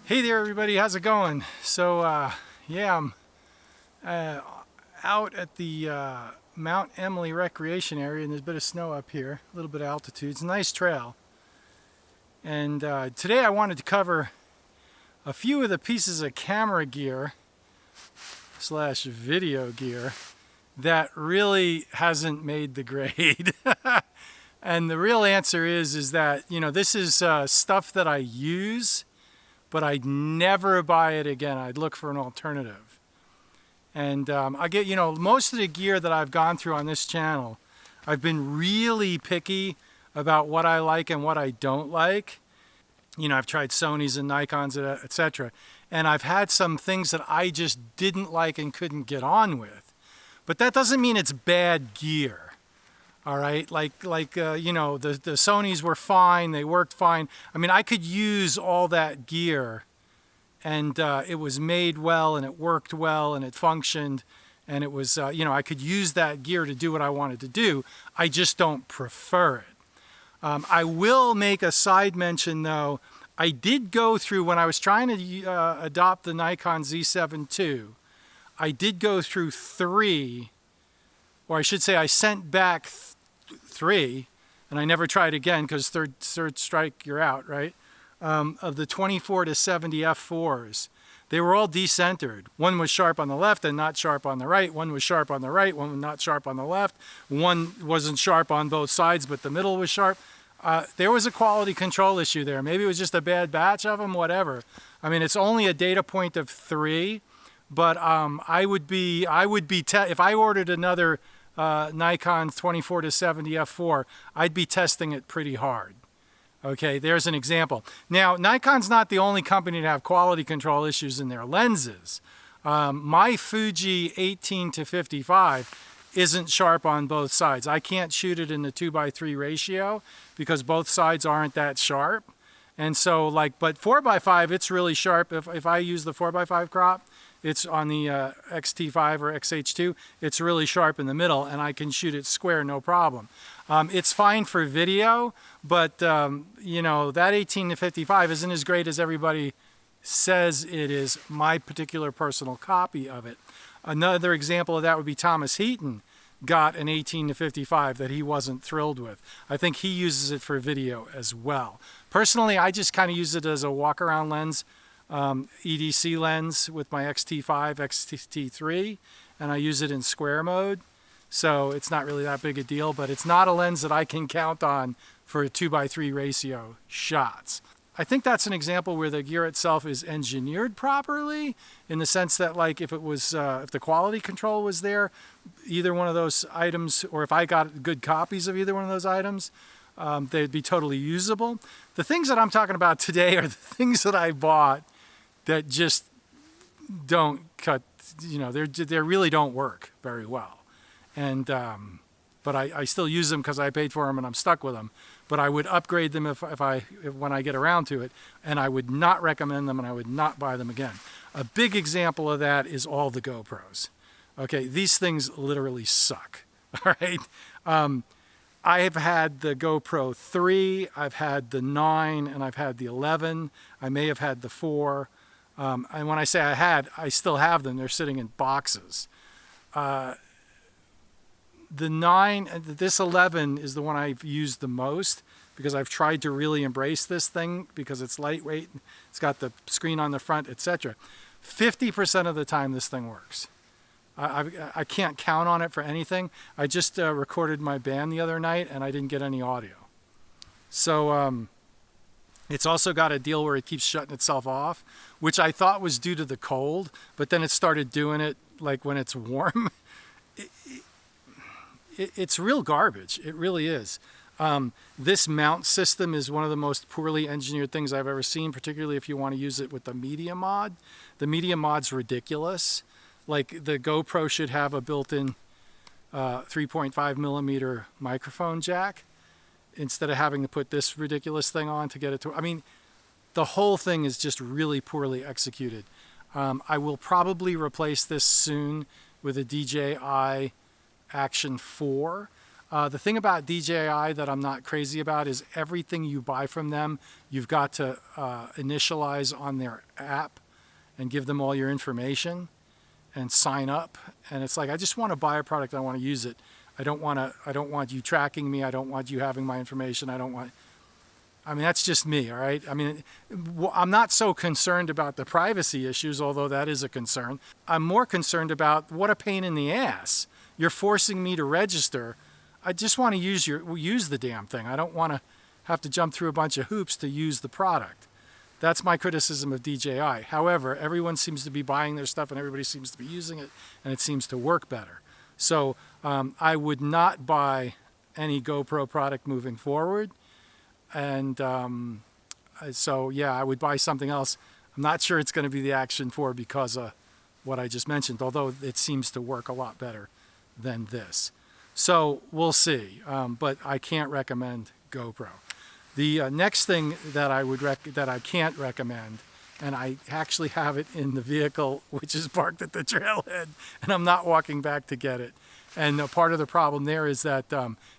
Hey there everybody, how's it going? So yeah, I'm out at the Mount Emily Recreation Area, and there's a bit of snow up here, a little bit of altitude. It's a nice trail. And today I wanted to cover a few of the pieces of camera gear slash video gear that really hasn't made the grade. And the real answer is that, you know, this is stuff that I use, but I'd never buy it again. I'd look for an alternative. And I get, you know, most of the gear that I've gone through on this channel, I've been really picky about what I like and what I don't like. You know, I've tried Sonys and Nikons, etc. And I've had some things that I just didn't like and couldn't get on with. But that doesn't mean it's bad gear. All right, you know, the Sonys were fine, they worked fine. I mean, I could use all that gear, and it was made well, and it worked well, and it functioned, and it was, you know, I could use that gear to do what I wanted to do. I just don't prefer it. I will make a side mention, though. I did go through, when I was trying to adopt the Nikon Z7 II, I did go through three, or I should say I sent back three, and I never tried again because third strike you're out, right? Of the 24 to 70 f4s. They were all decentered. One was sharp on the left and not sharp on the right. One was sharp on the right, one was not sharp on the left. One wasn't sharp on both sides, but the middle was sharp. There was a quality control issue there. Maybe it was just a bad batch of them, whatever. I mean, it's only a data point of 3, but I would be if I ordered another Nikon 24 to 70 f4, I'd be testing it pretty hard. Okay, there's an example. Now, Nikon's not the only company to have quality control issues in their lenses. My Fuji 18 to 55 isn't sharp on both sides. I can't shoot it in the 2:3 ratio because both sides aren't that sharp. And so, but 4:5, it's really sharp. If I use the 4:5 crop, it's on the XT5 or XH2, it's really sharp in the middle, and I can shoot it square, no problem. It's fine for video, but you know, that 18 to 55 isn't as great as everybody says it is. My particular personal copy of it. Another example of that would be Thomas Heaton got an 18 to 55 that he wasn't thrilled with. I think he uses it for video as well. Personally, I just kind of use it as a walk-around lens. EDC lens with my XT5, XT3, and I use it in square mode, so it's not really that big a deal, but it's not a lens that I can count on for a 2:3 ratio shots. I think that's an example where the gear itself is engineered properly, in the sense that, like, if it was if the quality control was there, either one of those items, or if I got good copies of either one of those items, they'd be totally usable. The things that I'm talking about today are the things that I bought that just don't cut, you know, they really don't work very well. And but I still use them because I paid for them and I'm stuck with them. But I would upgrade them when I get around to it, and I would not recommend them, and I would not buy them again. A big example of that is all the GoPros. Okay, these things literally suck. All right. I have had the GoPro 3, I've had the 9, and I've had the 11. I may have had the 4. And when I say I still have them. They're sitting in boxes. The 9, this 11 is the one I've used the most because I've tried to really embrace this thing because it's lightweight, it's got the screen on the front, etc. 50% of the time this thing works. I can't count on it for anything. I just recorded my band the other night and I didn't get any audio. So it's also got a deal where it keeps shutting itself off, which I thought was due to the cold, but then it started doing it like when it's warm. It's real garbage. It really is. This mount system is one of the most poorly engineered things I've ever seen, particularly if you want to use it with the media mod. The media mod's ridiculous. Like, the GoPro should have a built-in 3.5 millimeter microphone jack instead of having to put this ridiculous thing on to get it to, I mean, the whole thing is just really poorly executed. I will probably replace this soon with a DJI Action 4. The thing about DJI that I'm not crazy about is everything you buy from them, you've got to initialize on their app and give them all your information and sign up. And it's like, I just want to buy a product. I want to use it. I don't want you tracking me. I don't want you having my information. I mean, that's just me, all right? I mean, I'm not so concerned about the privacy issues, although that is a concern. I'm more concerned about what a pain in the ass. You're forcing me to register. I just want to use the damn thing. I don't want to have to jump through a bunch of hoops to use the product. That's my criticism of DJI. However, everyone seems to be buying their stuff and everybody seems to be using it, and it seems to work better. So I would not buy any GoPro product moving forward. And so, yeah, I would buy something else. I'm not sure it's going to be the Action 4 because of what I just mentioned, although it seems to work a lot better than this. So we'll see, but I can't recommend GoPro. The next thing that I can't recommend, and I actually have it in the vehicle, which is parked at the trailhead, and I'm not walking back to get it. And part of the problem there is that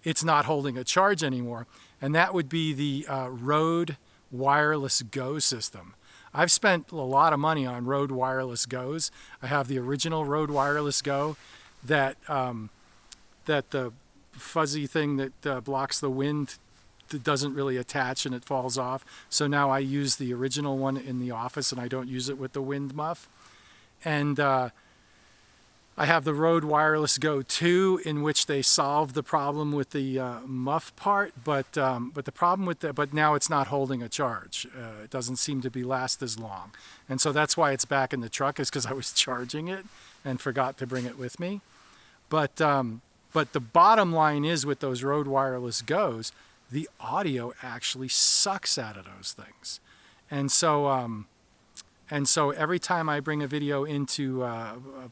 it's not holding a charge anymore, and that would be the Rode Wireless Go system. I've spent a lot of money on Rode Wireless Go's. I have the original Rode Wireless Go that the fuzzy thing that blocks the wind doesn't really attach and it falls off. So now I use the original one in the office and I don't use it with the wind muff. And I have the Rode Wireless Go 2, in which they solved the problem with the muff part, but the problem with but now it's not holding a charge. It doesn't seem to be last as long, and so that's why it's back in the truck, is because I was charging it and forgot to bring it with me. But the bottom line is, with those Rode Wireless Go's, the audio actually sucks out of those things, and so every time I bring a video into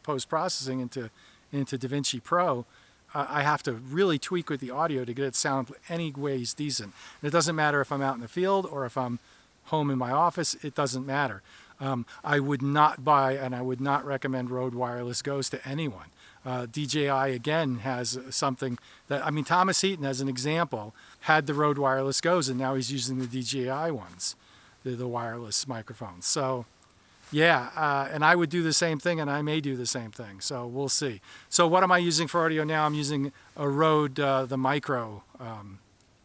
post-processing into DaVinci Pro, I have to really tweak with the audio to get it sound anyways decent. And it doesn't matter if I'm out in the field or if I'm home in my office. It doesn't matter. I would not buy and I would not recommend Rode Wireless Go's to anyone. DJI, again, has something that, I mean, Thomas Heaton, as an example, had the Rode Wireless Go's, and now he's using the DJI ones, the wireless microphones. So, yeah, and I would do the same thing, and I may do the same thing. So we'll see. So what am I using for audio now? I'm using a Rode, the Micro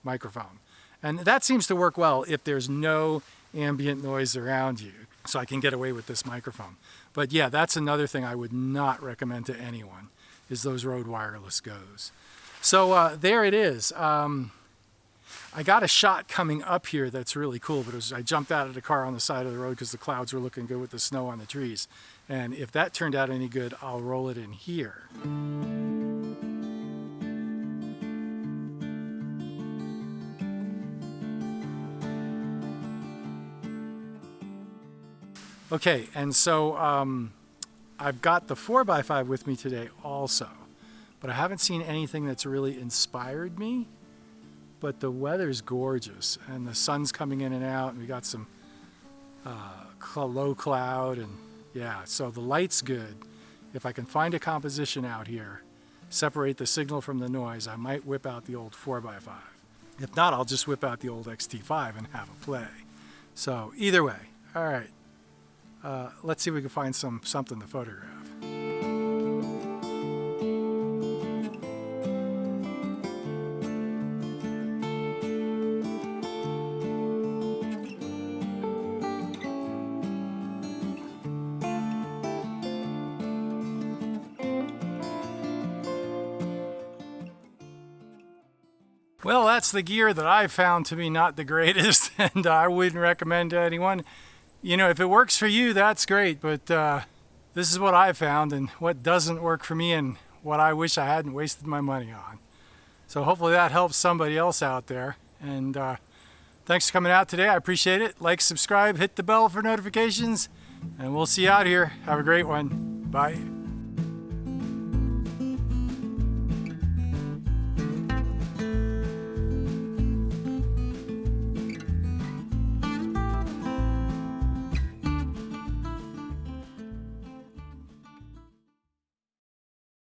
microphone. And that seems to work well if there's no ambient noise around you. So I can get away with this microphone. But yeah, that's another thing I would not recommend to anyone, is those Rode Wireless Go's. So there it is. I got a shot coming up here that's really cool, but I jumped out of the car on the side of the road because the clouds were looking good with the snow on the trees. And if that turned out any good, I'll roll it in here. Okay, and so I've got the 4x5 with me today also, but I haven't seen anything that's really inspired me. But the weather's gorgeous, and the sun's coming in and out, and we got some low cloud, and yeah, so the light's good. If I can find a composition out here, separate the signal from the noise, I might whip out the old 4x5. If not, I'll just whip out the old XT5 and have a play. So either way, all right. Let's see if we can find something to photograph. Well, that's the gear that I've found to be not the greatest, and I wouldn't recommend to anyone. You know, if it works for you, that's great, but this is what I found and what doesn't work for me and what I wish I hadn't wasted my money on. So hopefully that helps somebody else out there. And thanks for coming out today. I appreciate it. Like, subscribe, hit the bell for notifications, and we'll see you out here. Have a great one. Bye.